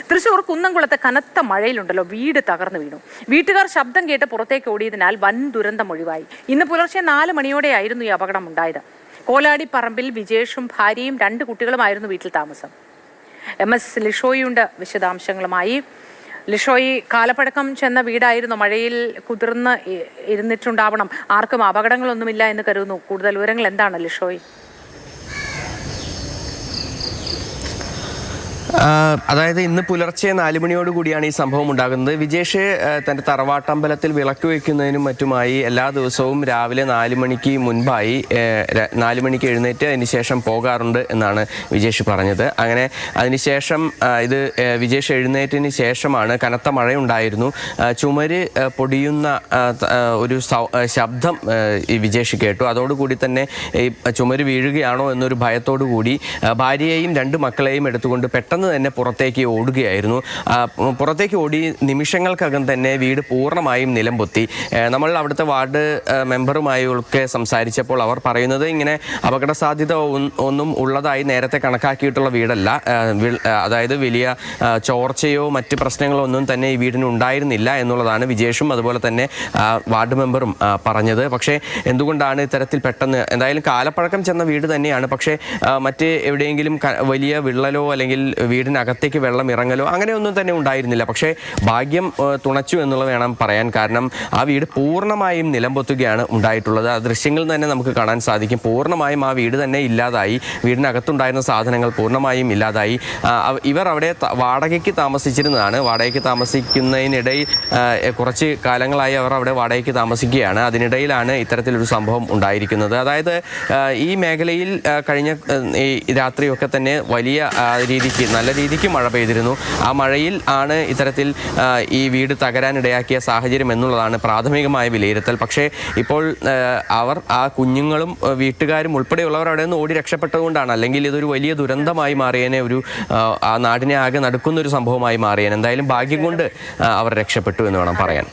തൃശ്ശൂർ കുന്നംകുളത്തെ കനത്ത മഴയിലുണ്ടല്ലോ വീട് തകർന്നു വീണു. വീട്ടുകാർ ശബ്ദം കേട്ട് പുറത്തേക്ക് ഓടിയതിനാൽ വൻ ദുരന്തം ഒഴിവായി. ഇന്ന് പുലർച്ചെ 4 മണിയോടെയായിരുന്നു ഈ അപകടം ഉണ്ടായത്. കോലാടിപ്പറമ്പിൽ വിജേഷും ഭാര്യയും 2 കുട്ടികളുമായിരുന്നു വീട്ടിൽ താമസം. MS ലിഷോയിയുണ്ട് വിശദാംശങ്ങളുമായി. ലിഷോയി, കാലപ്പഴക്കം ചെന്ന വീടായിരുന്നു, മഴയിൽ കുതിർന്ന് ഇരുന്നിട്ടുണ്ടാവണം. ആർക്കും അപകടങ്ങളൊന്നുമില്ല എന്ന് കരുതുന്നു. കൂടുതൽ വിവരങ്ങൾ എന്താണ് ലിഷോയി? അതായത് ഇന്ന് പുലർച്ചെ 4 മണിയോടുകൂടിയാണ് ഈ സംഭവം ഉണ്ടാകുന്നത്. വിജേഷ് തൻ്റെ തറവാട്ടമ്പലത്തിൽ വിളക്ക് വയ്ക്കുന്നതിനും മറ്റുമായി എല്ലാ ദിവസവും രാവിലെ 4 മണിക്ക് മുൻപായി 4 മണിക്ക് എഴുന്നേറ്റ് അതിനുശേഷം പോകാറുണ്ട് എന്നാണ് വിജേഷ് പറഞ്ഞത്. അങ്ങനെ അതിനുശേഷം വിജേഷ് എഴുന്നേറ്റതിന് ശേഷമാണ് കനത്ത മഴയുണ്ടായിരുന്നു. ചുമര് പൊടിയുന്ന ഒരു ശബ്ദം ഈ വിജേഷ് കേട്ടു. അതോടുകൂടി തന്നെ ഈ ചുമര് വീഴുകയാണോ എന്നൊരു ഭയത്തോടു കൂടി ഭാര്യയെയും 2 മക്കളെയും എടുത്തുകൊണ്ട് പെട്ടെന്ന് തന്നെ പുറത്തേക്ക് ഓടുകയായിരുന്നു. പുറത്തേക്ക് ഓടി നിമിഷങ്ങൾക്കകം തന്നെ വീട് പൂർണ്ണമായും നിലംപൊത്തി. നമ്മൾ അവിടുത്തെ വാർഡ് മെമ്പറുമായി ഒക്കെ സംസാരിച്ചപ്പോൾ അവർ പറയുന്നത് ഇങ്ങനെ അപകട സാധ്യത ഒന്നും ഉള്ളതായി നേരത്തെ കണക്കാക്കിയിട്ടുള്ള വീടല്ല. അതായത് വലിയ ചോർച്ചയോ മറ്റ് പ്രശ്നങ്ങളോ ഒന്നും തന്നെ ഈ വീടിന് ഉണ്ടായിരുന്നില്ല എന്നുള്ളതാണ് വിജേഷും അതുപോലെ തന്നെ വാർഡ് മെമ്പറും പറഞ്ഞത്. പക്ഷേ എന്തുകൊണ്ടാണ് ഇത്തരത്തിൽ പെട്ടെന്ന്, എന്തായാലും കാലപ്പഴക്കം ചെന്ന വീട് തന്നെയാണ്, പക്ഷേ മറ്റ് എവിടെയെങ്കിലും വലിയ വിള്ളലോ അല്ലെങ്കിൽ വീടിനകത്തേക്ക് വെള്ളം ഇറങ്ങലോ അങ്ങനെയൊന്നും തന്നെ ഉണ്ടായിരുന്നില്ല. പക്ഷേ ഭാഗ്യം തുണച്ചു എന്നുള്ളത് വേണം പറയാൻ. കാരണം ആ വീട് പൂർണ്ണമായും നിലംപൊത്തുകയാണ് ഉണ്ടായിട്ടുള്ളത്. ആ ദൃശ്യങ്ങളിൽ തന്നെ നമുക്ക് കാണാൻ സാധിക്കും. പൂർണ്ണമായും ആ വീട് തന്നെ ഇല്ലാതായി. വീടിനകത്തുണ്ടായിരുന്ന സാധനങ്ങൾ പൂർണ്ണമായും ഇല്ലാതായി. ഇവർ അവിടെ വാടകയ്ക്ക് താമസിച്ചിരുന്നതാണ്. വാടകയ്ക്ക് താമസിക്കുന്നതിനിടയിൽ കുറച്ച് കാലങ്ങളായി അവർ അവിടെ വാടകയ്ക്ക് താമസിക്കുകയാണ്. അതിനിടയിലാണ് ഇത്തരത്തിലൊരു സംഭവം ഉണ്ടായിരിക്കുന്നത്. അതായത് ഈ മേഖലയിൽ കഴിഞ്ഞ ഈ രാത്രിയൊക്കെ തന്നെ വലിയ രീതിക്ക് നല്ല രീതിക്ക് മഴ പെയ്തിരുന്നു. ആ മഴയിൽ ആണ് ഇത്തരത്തിൽ ഈ വീട് തകരാനിടയാക്കിയ സാഹചര്യം എന്നുള്ളതാണ് പ്രാഥമികമായ വിലയിരുത്തൽ. പക്ഷേ ഇപ്പോൾ ആ കുഞ്ഞുങ്ങളും വീട്ടുകാരും ഉൾപ്പെടെയുള്ളവർ അവിടെ നിന്ന് ഓടി രക്ഷപ്പെട്ടതുകൊണ്ടാണ്. അല്ലെങ്കിൽ ഇതൊരു വലിയ ദുരന്തമായി മാറിയേനെ, ആ നാടിനെ ആകെ നടുക്കുന്നൊരു സംഭവമായി മാറിയേനെ. എന്തായാലും ഭാഗ്യം കൊണ്ട് അവർ രക്ഷപ്പെട്ടു എന്ന് വേണം പറയാൻ.